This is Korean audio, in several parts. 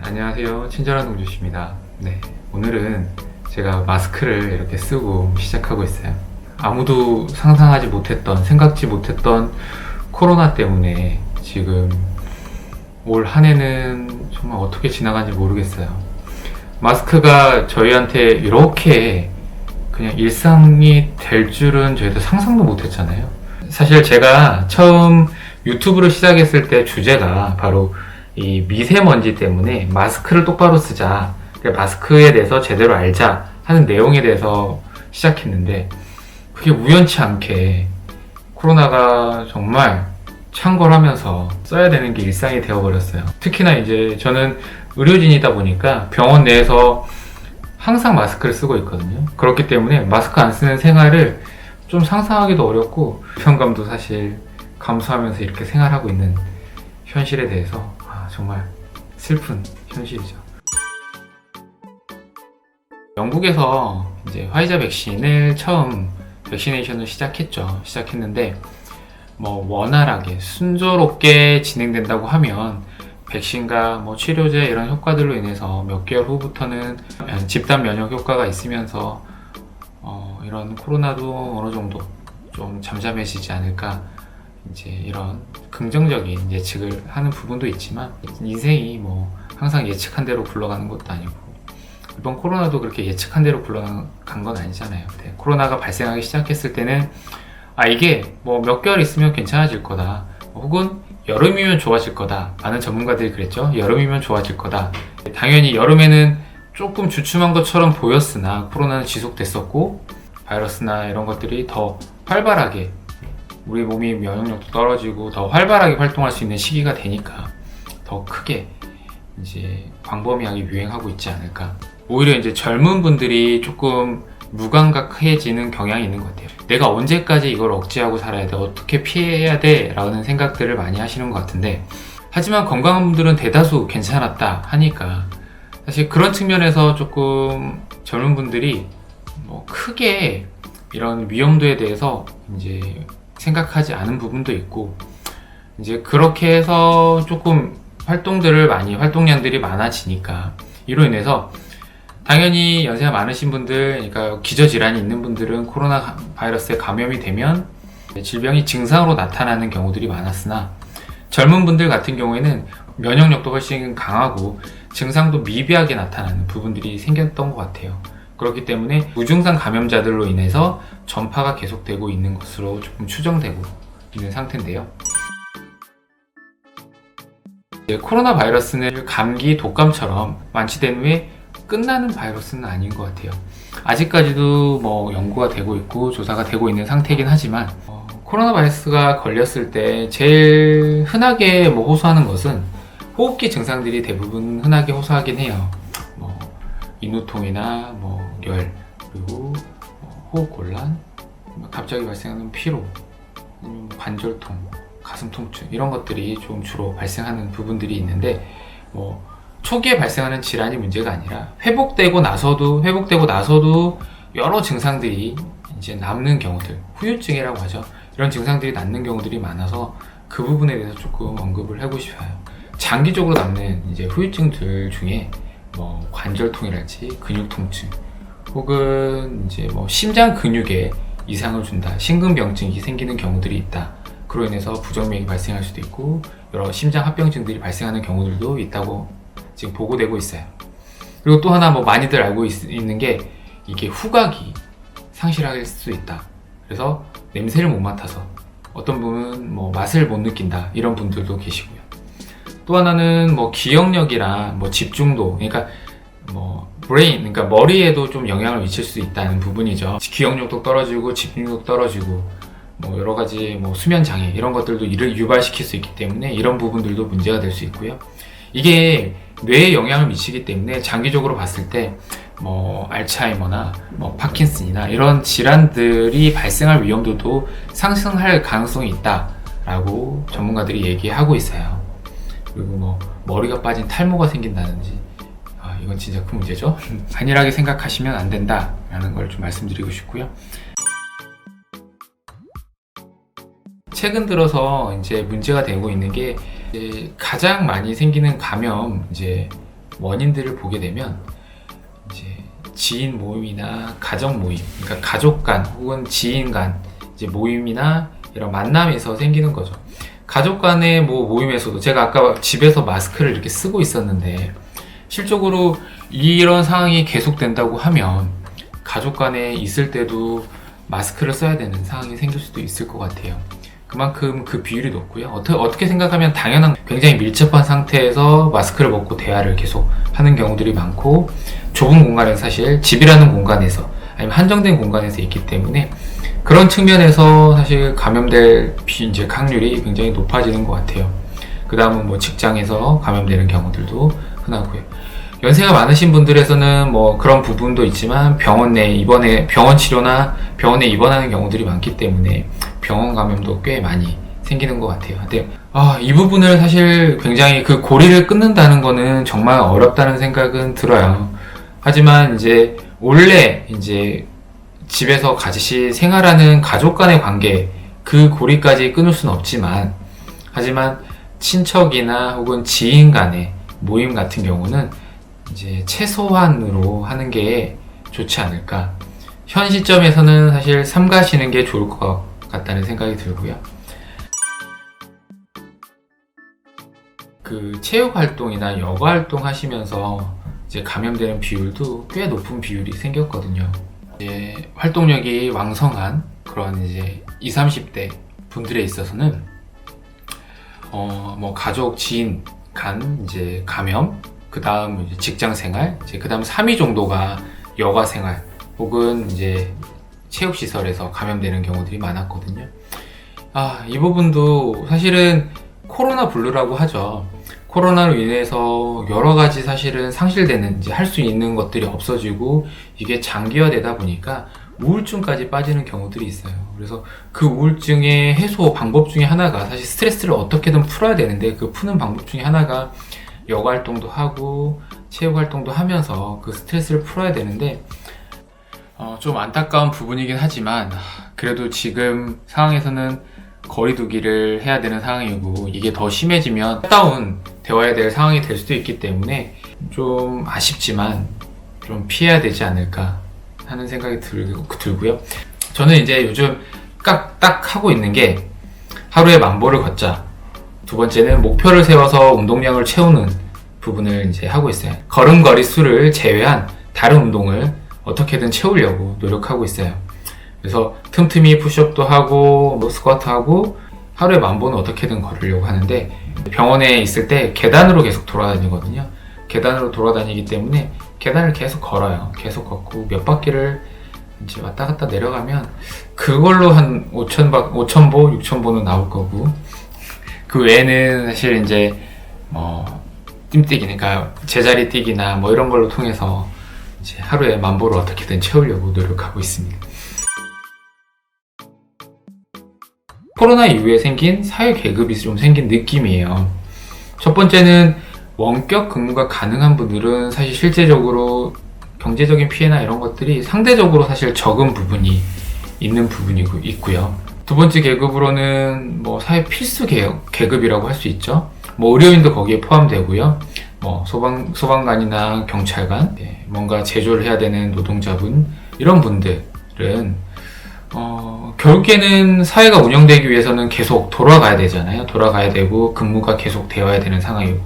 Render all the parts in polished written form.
안녕하세요, 친절한 동주씨입니다. 네, 오늘은 제가 마스크를 이렇게 쓰고 시작하고 있어요. 아무도 상상하지 못했던, 생각지 못했던 코로나 때문에 지금 올 한 해는 정말 어떻게 지나간지 모르겠어요. 마스크가 저희한테 이렇게 그냥 일상이 될 줄은 저희도 상상도 못했잖아요. 사실 제가 처음 유튜브를 시작했을 때 주제가 바로 이 미세먼지 때문에 마스크를 똑바로 쓰자, 마스크에 대해서 제대로 알자 하는 내용에 대해서 시작했는데, 그게 우연치 않게 코로나가 정말 창궐하면서 써야 되는 게 일상이 되어버렸어요. 특히나 이제 저는 의료진이다 보니까 병원 내에서 항상 마스크를 쓰고 있거든요. 그렇기 때문에 마스크 안 쓰는 생활을 좀 상상하기도 어렵고, 불편감도 사실 감수하면서 이렇게 생활하고 있는 현실에 대해서 정말 슬픈 현실이죠. 영국에서 이제 화이자 백신을 처음 백시네이션을 시작했는데 뭐 원활하게 순조롭게 진행된다고 하면 백신과 뭐 치료제 이런 효과들로 인해서 몇 개월 후부터는 집단 면역 효과가 있으면서 이런 코로나도 어느 정도 좀 잠잠해지지 않을까, 이제 이런 긍정적인 예측을 하는 부분도 있지만, 인생이 뭐 항상 예측한 대로 굴러가는 것도 아니고 이번 코로나도 그렇게 예측한 대로 굴러간 건 아니잖아요. 네, 코로나가 발생하기 시작했을 때는 이게 뭐 몇 개월 있으면 괜찮아질 거다, 혹은 여름이면 좋아질 거다, 많은 전문가들이 그랬죠. 여름이면 좋아질 거다. 당연히 여름에는 조금 주춤한 것처럼 보였으나 코로나는 지속됐었고, 바이러스나 이런 것들이 더 활발하게, 우리 몸이 면역력도 떨어지고 더 활발하게 활동할 수 있는 시기가 되니까 더 크게 이제 광범위하게 유행하고 있지 않을까. 오히려 이제 젊은 분들이 조금 무감각해지는 경향이 있는 것 같아요. 내가 언제까지 이걸 억제하고 살아야 돼? 어떻게 피해야 돼? 라는 생각들을 많이 하시는 것 같은데, 하지만 건강한 분들은 대다수 괜찮았다 하니까 사실 그런 측면에서 조금 젊은 분들이 뭐 크게 이런 위험도에 대해서 이제 생각하지 않은 부분도 있고, 이제 그렇게 해서 조금 활동량들이 많아지니까, 이로 인해서 당연히 연세가 많으신 분들, 그러니까 기저질환이 있는 분들은 코로나 바이러스에 감염이 되면 질병이 증상으로 나타나는 경우들이 많았으나, 젊은 분들 같은 경우에는 면역력도 훨씬 강하고 증상도 미비하게 나타나는 부분들이 생겼던 것 같아요. 그렇기 때문에 무증상 감염자들로 인해서 전파가 계속되고 있는 것으로 조금 추정되고 있는 상태인데요. 코로나 바이러스는 감기, 독감처럼 완치된 후에 끝나는 바이러스는 아닌 것 같아요. 아직까지도 뭐 연구가 되고 있고 조사가 되고 있는 상태이긴 하지만, 코로나 바이러스가 걸렸을 때 제일 흔하게 호소하는 것은 호흡기 증상들이 대부분 흔하게 호소하긴 해요. 인후통이나 열, 그리고 호흡곤란, 갑자기 발생하는 피로, 관절통, 가슴 통증, 이런 것들이 좀 주로 발생하는 부분들이 있는데, 초기에 발생하는 질환이 문제가 아니라 회복되고 나서도 여러 증상들이 이제 남는 경우들, 후유증이라고 하죠. 이런 증상들이 남는 경우들이 많아서 그 부분에 대해서 조금 언급을 하고 싶어요. 장기적으로 남는 이제 후유증들 중에 관절통이랄지 근육 통증, 혹은 이제 심장 근육에 이상을 준다, 심근병증이 생기는 경우들이 있다. 그로 인해서 부정맥이 발생할 수도 있고 여러 심장 합병증들이 발생하는 경우들도 있다고 지금 보고되고 있어요. 그리고 또 하나 많이들 알고 있는 게, 이게 후각이 상실할 수 있다. 그래서 냄새를 못 맡아서 어떤 분은 맛을 못 느낀다, 이런 분들도 계시고요. 또 하나는 기억력이랑 집중도, 그러니까 브레인, 그러니까 머리에도 좀 영향을 미칠 수 있다는 부분이죠. 기억력도 떨어지고 집중력도 떨어지고 여러 가지 수면 장애, 이런 것들도 이를 유발시킬 수 있기 때문에 이런 부분들도 문제가 될 수 있고요. 이게 뇌에 영향을 미치기 때문에 장기적으로 봤을 때 알츠하이머나 파킨슨이나 이런 질환들이 발생할 위험도도 상승할 가능성이 있다라고 전문가들이 얘기하고 있어요. 그리고 머리가 빠진 탈모가 생긴다든지, 이건 진짜 큰 문제죠. 안일하게 생각하시면 안 된다라는 걸 좀 말씀드리고 싶고요. 최근 들어서 이제 문제가 되고 있는 게 이제 가장 많이 생기는 감염 이제 원인들을 보게 되면 이제 지인 모임이나 가족 모임, 그러니까 가족 간 혹은 지인 간 이제 모임이나 이런 만남에서 생기는 거죠. 가족 간의 뭐 모임에서도 제가 아까 집에서 마스크를 이렇게 쓰고 있었는데 실적으로 이런 상황이 계속된다고 하면 가족 간에 있을 때도 마스크를 써야 되는 상황이 생길 수도 있을 것 같아요. 그만큼 그 비율이 높고요. 어떻게 생각하면 당연한 굉장히 밀접한 상태에서 마스크를 벗고 대화를 계속 하는 경우들이 많고 좁은 공간에서 사실 집이라는 공간에서 아니면 한정된 공간에서 있기 때문에 그런 측면에서 사실 감염될 이제 확률이 굉장히 높아지는 것 같아요. 그 다음은 뭐 직장에서 감염되는 경우들도 흔하고요. 연세가 많으신 분들에서는 뭐 그런 부분도 있지만 병원 치료나 병원에 입원하는 경우들이 많기 때문에 병원 감염도 꽤 많이 생기는 것 같아요. 근데 이 부분을 사실 굉장히 그 고리를 끊는다는 거는 정말 어렵다는 생각은 들어요. 하지만 이제 원래 이제 집에서 같이 생활하는 가족 간의 관계 그 고리까지 끊을 수는 없지만 하지만 친척이나 혹은 지인 간의 모임 같은 경우는 이제 최소한으로 하는 게 좋지 않을까. 현 시점에서는 사실 삼가시는 게 좋을 것 같다는 생각이 들고요. 그 체육 활동이나 여가 활동 하시면서 이제 감염되는 비율도 꽤 높은 비율이 생겼거든요. 이제 활동력이 왕성한 그런 이제 20, 30대 분들에 있어서는 뭐 가족, 지인 간 이제 감염, 그 다음 직장 생활, 그 다음 3위 정도가 여가 생활 혹은 이제 체육시설에서 감염되는 경우들이 많았거든요. 이 부분도 사실은 코로나 블루라고 하죠. 코로나로 인해서 여러 가지 사실은 상실되는 이제 할 수 있는 것들이 없어지고 이게 장기화되다 보니까 우울증까지 빠지는 경우들이 있어요. 그래서 그 우울증의 해소 방법 중에 하나가 사실 스트레스를 어떻게든 풀어야 되는데 그 푸는 방법 중에 하나가 여가 활동도 하고 체육 활동도 하면서 그 스트레스를 풀어야 되는데 좀 안타까운 부분이긴 하지만 그래도 지금 상황에서는 거리두기를 해야 되는 상황이고 이게 더 심해지면 셧다운 되어야 될 상황이 될 수도 있기 때문에 좀 아쉽지만 좀 피해야 되지 않을까 하는 생각이 들고요. 저는 이제 요즘 딱 하고 있는 게 하루에 10,000보를 걷자. 두 번째는 목표를 세워서 운동량을 채우는 부분을 이제 하고 있어요. 걸음걸이 수를 제외한 다른 운동을 어떻게든 채우려고 노력하고 있어요. 그래서 틈틈이 푸시업도 하고 뭐 스쿼트 하고 하루에 10,000보는 어떻게든 걸으려고 하는데 병원에 있을 때 계단으로 계속 돌아다니거든요. 계단으로 돌아다니기 때문에 계단을 계속 걸어요. 계속 걷고 몇 바퀴를 이제 왔다 갔다 내려가면 그걸로 한 5,000보, 6,000보는 나올 거고 그 외에는 사실 이제 뜀뛰기, 그러니까 제자리 뛰기나 뭐 이런 걸로 통해서 이제 하루에 10,000보를 어떻게든 채우려고 노력하고 있습니다. 코로나 이후에 생긴 사회 계급이 좀 생긴 느낌이에요. 첫 번째는 원격 근무가 가능한 분들은 사실 실제적으로 경제적인 피해나 이런 것들이 상대적으로 사실 적은 부분이 있는 부분이고 있고요. 두 번째 계급으로는 뭐 사회 필수 계급이라고 할 수 있죠. 뭐 의료인도 거기에 포함되고요. 뭐 소방관이나 경찰관, 뭔가 제조를 해야 되는 노동자분 이런 분들은 결국에는 사회가 운영되기 위해서는 계속 돌아가야 되잖아요. 돌아가야 되고 근무가 계속 되어야 되는 상황이고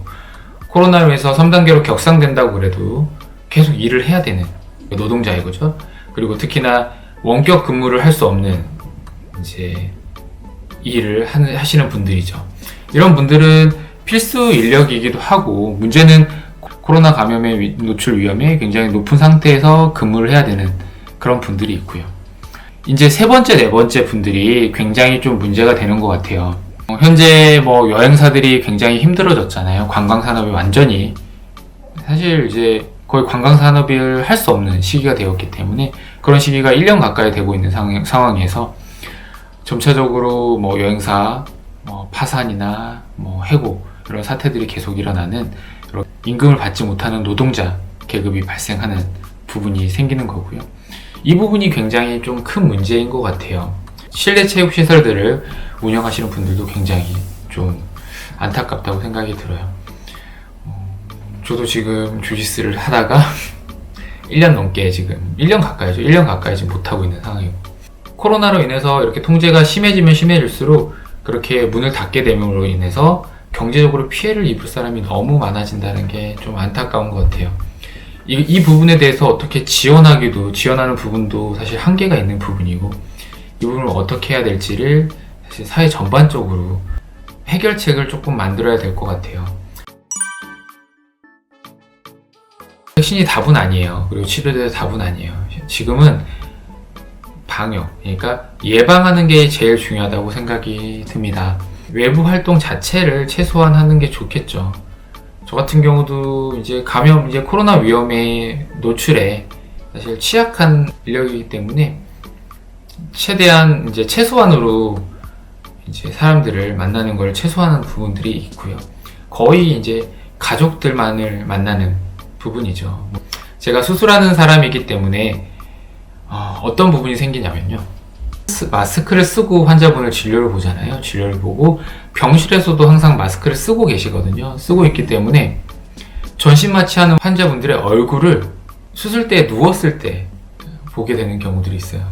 코로나로 해서 3단계로 격상된다고 그래도 계속 일을 해야 되는 노동자이고죠. 그리고 특히나 원격 근무를 할 수 없는 이제 일을 하시는 분들이죠. 이런 분들은 필수 인력이기도 하고 문제는 코로나 감염의 노출 위험이 굉장히 높은 상태에서 근무를 해야 되는 그런 분들이 있고요. 이제 세 번째, 네 번째 분들이 굉장히 좀 문제가 되는 것 같아요. 현재 뭐 여행사들이 굉장히 힘들어졌잖아요. 관광산업이 완전히 사실 이제 거의 관광산업을 할 수 없는 시기가 되었기 때문에 그런 시기가 1년 가까이 되고 있는 상황에서 점차적으로 뭐 여행사 파산이나 뭐 해고 이런 사태들이 계속 일어나는 이런 임금을 받지 못하는 노동자 계급이 발생하는 부분이 생기는 거고요. 이 부분이 굉장히 좀 큰 문제인 것 같아요. 실내 체육 시설들을 운영하시는 분들도 굉장히 좀 안타깝다고 생각이 들어요. 저도 지금 주짓수를 하다가 1년 넘게 지금 1년 가까이죠. 1년 가까이 지금 못하고 있는 상황이고, 코로나로 인해서 이렇게 통제가 심해지면 심해질수록 그렇게 문을 닫게 됨으로 인해서 경제적으로 피해를 입을 사람이 너무 많아진다는 게 좀 안타까운 것 같아요. 이 부분에 대해서 어떻게 지원하는 부분도 사실 한계가 있는 부분이고, 이 부분을 어떻게 해야 될지를 사실 사회 전반적으로 해결책을 조금 만들어야 될 것 같아요. 백신이 답은 아니에요. 그리고 치료제도 답은 아니에요. 지금은 방역, 그러니까 예방하는 게 제일 중요하다고 생각이 듭니다. 외부 활동 자체를 최소한 하는 게 좋겠죠. 저 같은 경우도 이제 코로나 위험에 노출에 사실 취약한 인력이기 때문에 최대한 이제 최소한으로 이제 사람들을 만나는 걸 최소화하는 부분들이 있고요. 거의 이제 가족들만을 만나는 부분이죠. 제가 수술하는 사람이기 때문에 어떤 부분이 생기냐면요. 마스크를 쓰고 환자분을 진료를 보잖아요. 진료를 보고 병실에서도 항상 마스크를 쓰고 계시거든요. 쓰고 있기 때문에 전신 마취하는 환자분들의 얼굴을 수술대에 누웠을 때 보게 되는 경우들이 있어요.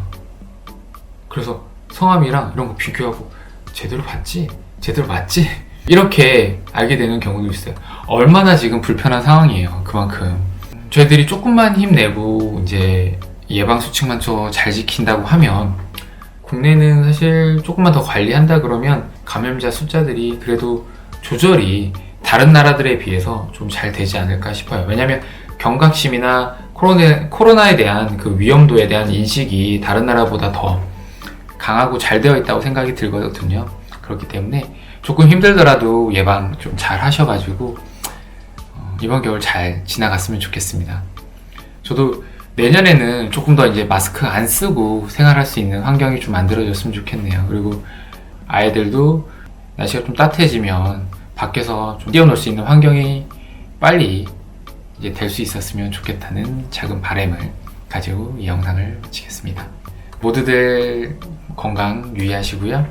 그래서 성함이랑 이런 거 비교하고 제대로 봤지? 제대로 맞지? 이렇게 알게 되는 경우도 있어요. 얼마나 지금 불편한 상황이에요. 그만큼 저희들이 조금만 힘내고 이제 예방수칙만 잘 지킨다고 하면, 국내는 사실 조금만 더 관리한다 그러면 감염자 숫자들이 그래도 조절이 다른 나라들에 비해서 좀 잘 되지 않을까 싶어요. 왜냐하면 경각심이나 코로나에 대한 그 위험도에 대한 인식이 다른 나라보다 더 강하고 잘 되어 있다고 생각이 들거든요. 그렇기 때문에 조금 힘들더라도 예방 좀 잘 하셔가지고 이번 겨울 잘 지나갔으면 좋겠습니다. 저도 내년에는 조금 더 이제 마스크 안 쓰고 생활할 수 있는 환경이 좀 만들어졌으면 좋겠네요. 그리고 아이들도 날씨가 좀 따뜻해지면 밖에서 좀 뛰어놀 수 있는 환경이 빨리 이제 될 수 있었으면 좋겠다는 작은 바람을 가지고 이 영상을 마치겠습니다. 모두들 건강 유의하시고요.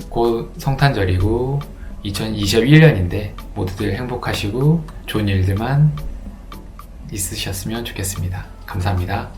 곧 성탄절이고 2021년인데 모두들 행복하시고 좋은 일들만 있으셨으면 좋겠습니다. 감사합니다.